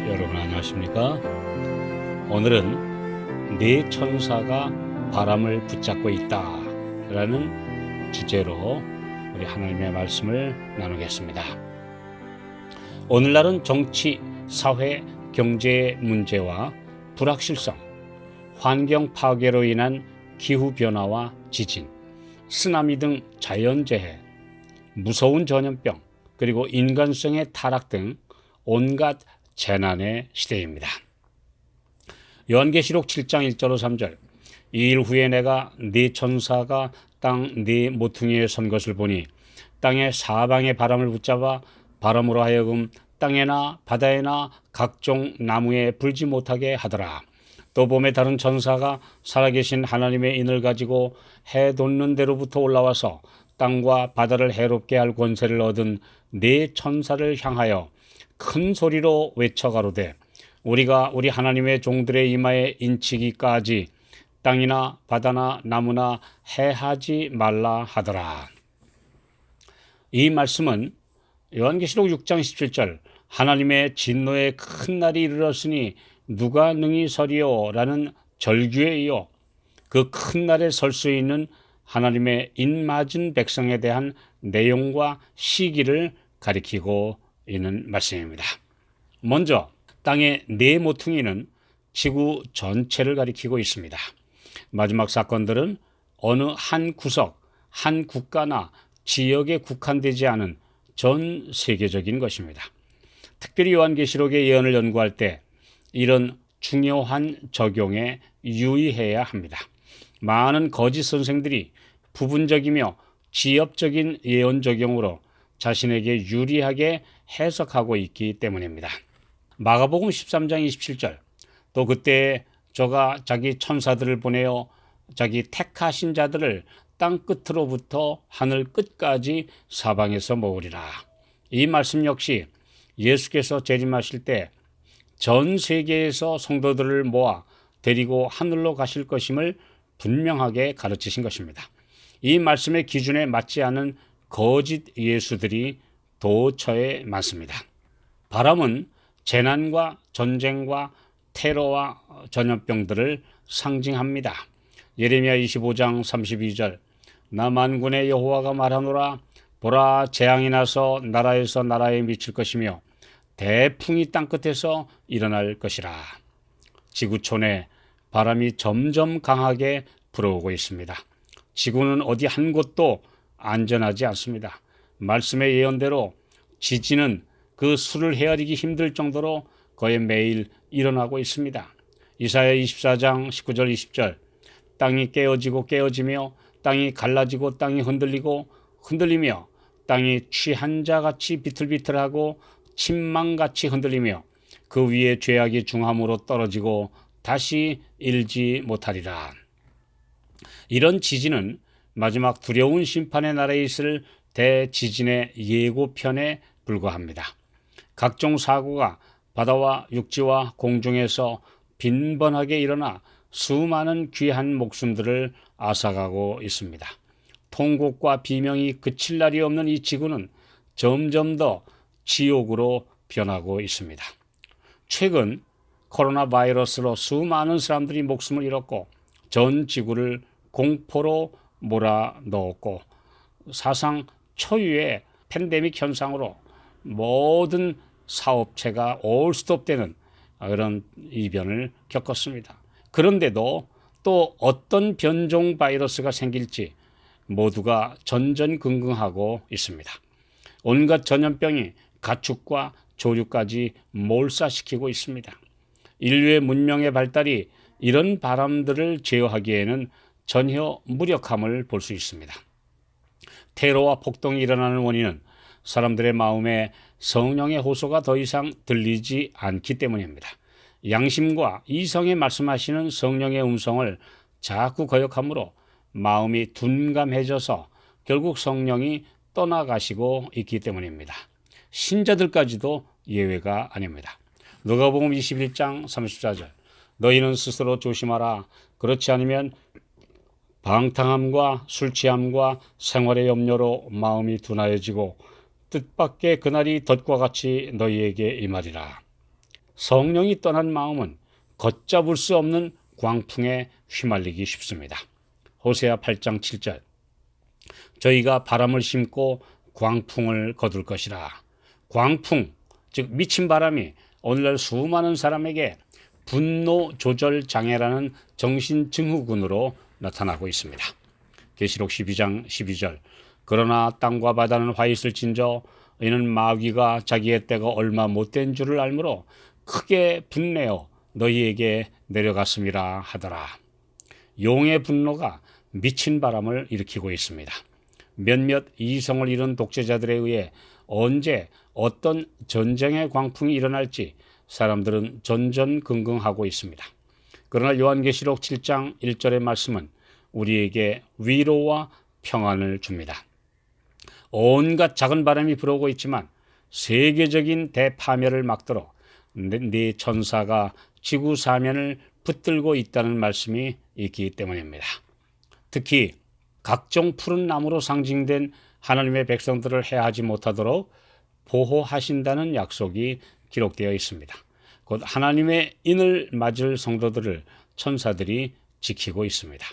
여러분 안녕하십니까? 오늘은 네 천사가 바람을 붙잡고 있다 라는 주제로 우리 하나님의 말씀을 나누겠습니다. 오늘날은 정치, 사회, 경제 문제와 불확실성, 환경 파괴로 인한 기후변화와 지진, 쓰나미 등 자연재해, 무서운 전염병, 그리고 인간성의 타락 등 온갖 재난의 시대입니다. 요한계시록 7장 1절로 3절. 이 일 후에 내가 네 천사가 땅 네 모퉁이에 선 것을 보니 땅의 사방의 바람을 붙잡아 바람으로 하여금 땅에나 바다에나 각종 나무에 불지 못하게 하더라. 또 봄에 다른 천사가 살아계신 하나님의 인을 가지고 해 돋는 데로부터 올라와서 땅과 바다를 해롭게 할 권세를 얻은 네 천사를 향하여 큰 소리로 외쳐 가로되 우리가 우리 하나님의 종들의 이마에 인치기까지 땅이나 바다나 나무나 해하지 말라 하더라. 이 말씀은 요한계시록 6장 17절 하나님의 진노의 큰 날이 이르렀으니 누가 능히 서리요 라는 절규에 이어 그 큰 날에 설 수 있는 하나님의 인맞은 백성에 대한 내용과 시기를 가리키고 있는 말씀입니다. 먼저 땅의 네 모퉁이는 지구 전체를 가리키고 있습니다. 마지막 사건들은 어느 한 구석, 한 국가나 지역에 국한되지 않은 전 세계적인 것입니다. 특별히 요한계시록의 예언을 연구할 때 이런 중요한 적용에 유의해야 합니다. 많은 거짓 선생들이 부분적이며 지엽적인 예언 적용으로 자신에게 유리하게 해석하고 있기 때문입니다. 마가복음 13장 27절. 또 그때 저가 자기 천사들을 보내어 자기 택하신 자들을 땅 끝으로부터 하늘 끝까지 사방에서 모으리라. 이 말씀 역시 예수께서 재림하실 때 전 세계에서 성도들을 모아 데리고 하늘로 가실 것임을 분명하게 가르치신 것입니다. 이 말씀의 기준에 맞지 않은 거짓 예수들이 도처에 많습니다. 바람은 재난과 전쟁과 테러와 전염병들을 상징합니다. 예레미야 25장 32절. 나 만군의 여호와가 말하노라. 보라, 재앙이 나서 나라에서 나라에 미칠 것이며 대풍이 땅끝에서 일어날 것이라. 지구촌에 바람이 점점 강하게 불어오고 있습니다. 지구는 어디 한 곳도 안전하지 않습니다. 말씀의 예언대로 지진은 그 수를 헤아리기 힘들 정도로 거의 매일 일어나고 있습니다. 이사야 24장 19절 20절. 땅이 깨어지고 깨어지며 땅이 갈라지고 땅이 흔들리며 땅이 취한 자같이 비틀비틀하고 침망같이 흔들리며 그 위에 죄악이 중함으로 떨어지고 다시 일지 못하리라. 이런 지진은 마지막 두려운 심판의 날에 있을 대지진의 예고편에 불과합니다. 각종 사고가 바다와 육지와 공중에서 빈번하게 일어나 수많은 귀한 목숨들을 앗아가고 있습니다. 통곡과 비명이 그칠 날이 없는 이 지구는 점점 더 지옥으로 변하고 있습니다. 최근 코로나 바이러스로 수많은 사람들이 목숨을 잃었고 전 지구를 공포로 몰아넣었고 사상 초유의 팬데믹 현상으로 모든 사업체가 올스톱되는 그런 이변을 겪었습니다. 그런데도 또 어떤 변종 바이러스가 생길지 모두가 전전긍긍하고 있습니다. 온갖 전염병이 가축과 조류까지 몰살시키고 있습니다. 인류의 문명의 발달이 이런 바람들을 제어하기에는 전혀 무력함을 볼 수 있습니다. 테러와 폭동이 일어나는 원인은 사람들의 마음에 성령의 호소가 더 이상 들리지 않기 때문입니다. 양심과 이성에 말씀하시는 성령의 음성을 자꾸 거역함으로 마음이 둔감해져서 결국 성령이 떠나가시고 있기 때문입니다. 신자들까지도 예외가 아닙니다. 누가복음 21장 34절 너희는 스스로 조심하라. 그렇지 않으면 방탕함과 술 취함과 생활의 염려로 마음이 둔하여지고 뜻밖의 그날이 덫과 같이 너희에게 임하리라. 성령이 떠난 마음은 걷잡을 수 없는 광풍에 휘말리기 쉽습니다. 호세아 8장 7절 저희가 바람을 심고 광풍을 거둘 것이라. 광풍, 즉 미친 바람이 오늘날 수많은 사람에게 분노 조절 장애라는 정신증후군으로 나타나고 있습니다. 계시록 12장 12절 그러나 땅과 바다는 화 있을진저 이는 마귀가 자기의 때가 얼마 못된 줄을 알므로 크게 분내어 너희에게 내려갔음이라 하더라. 용의 분노가 미친 바람을 일으키고 있습니다. 몇몇 이성을 잃은 독재자들에 의해 언제 어떤 전쟁의 광풍이 일어날지 사람들은 전전긍긍하고 있습니다. 그러나 요한계시록 7장 1절의 말씀은 우리에게 위로와 평안을 줍니다. 온갖 작은 바람이 불어오고 있지만 세계적인 대파멸을 막도록 네 천사가 지구 사면을 붙들고 있다는 말씀이 있기 때문입니다. 특히 각종 푸른 나무로 상징된 하나님의 백성들을 해하지 못하도록 보호하신다는 약속이 기록되어 있습니다. 곧 하나님의 인을 맞을 성도들을 천사들이 지키고 있습니다.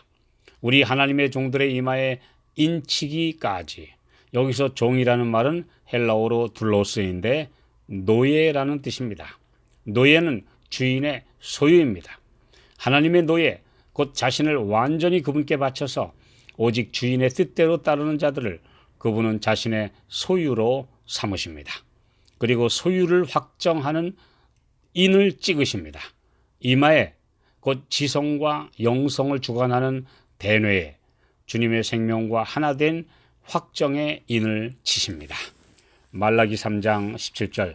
우리 하나님의 종들의 이마에 인치기까지, 여기서 종이라는 말은 헬라어로 둘로스인데 노예라는 뜻입니다. 노예는 주인의 소유입니다. 하나님의 노예, 곧 자신을 완전히 그분께 바쳐서 오직 주인의 뜻대로 따르는 자들을 그분은 자신의 소유로 삼으십니다. 그리고 소유를 확정하는 인을 찍으십니다. 이마에 곧 지성과 영성을 주관하는 대뇌에 주님의 생명과 하나 된 확정의 인을 치십니다. 말라기 3장 17절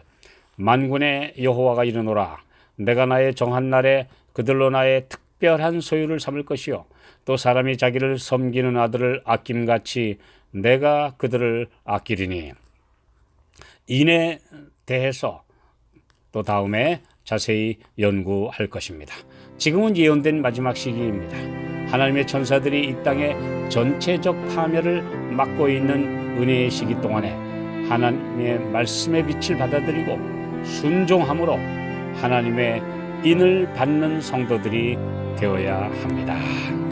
만군의 여호와가 이르노라 내가 나의 정한 날에 그들로 나의 특별한 소유를 삼을 것이요 또 사람이 자기를 섬기는 아들을 아낌같이 내가 그들을 아끼리니. 인에 대해서 또 다음에 자세히 연구할 것입니다. 지금은 예언된 마지막 시기입니다. 하나님의 천사들이 이 땅의 전체적 파멸을 막고 있는 은혜의 시기 동안에 하나님의 말씀의 빛을 받아들이고 순종함으로 하나님의 인을 받는 성도들이 되어야 합니다.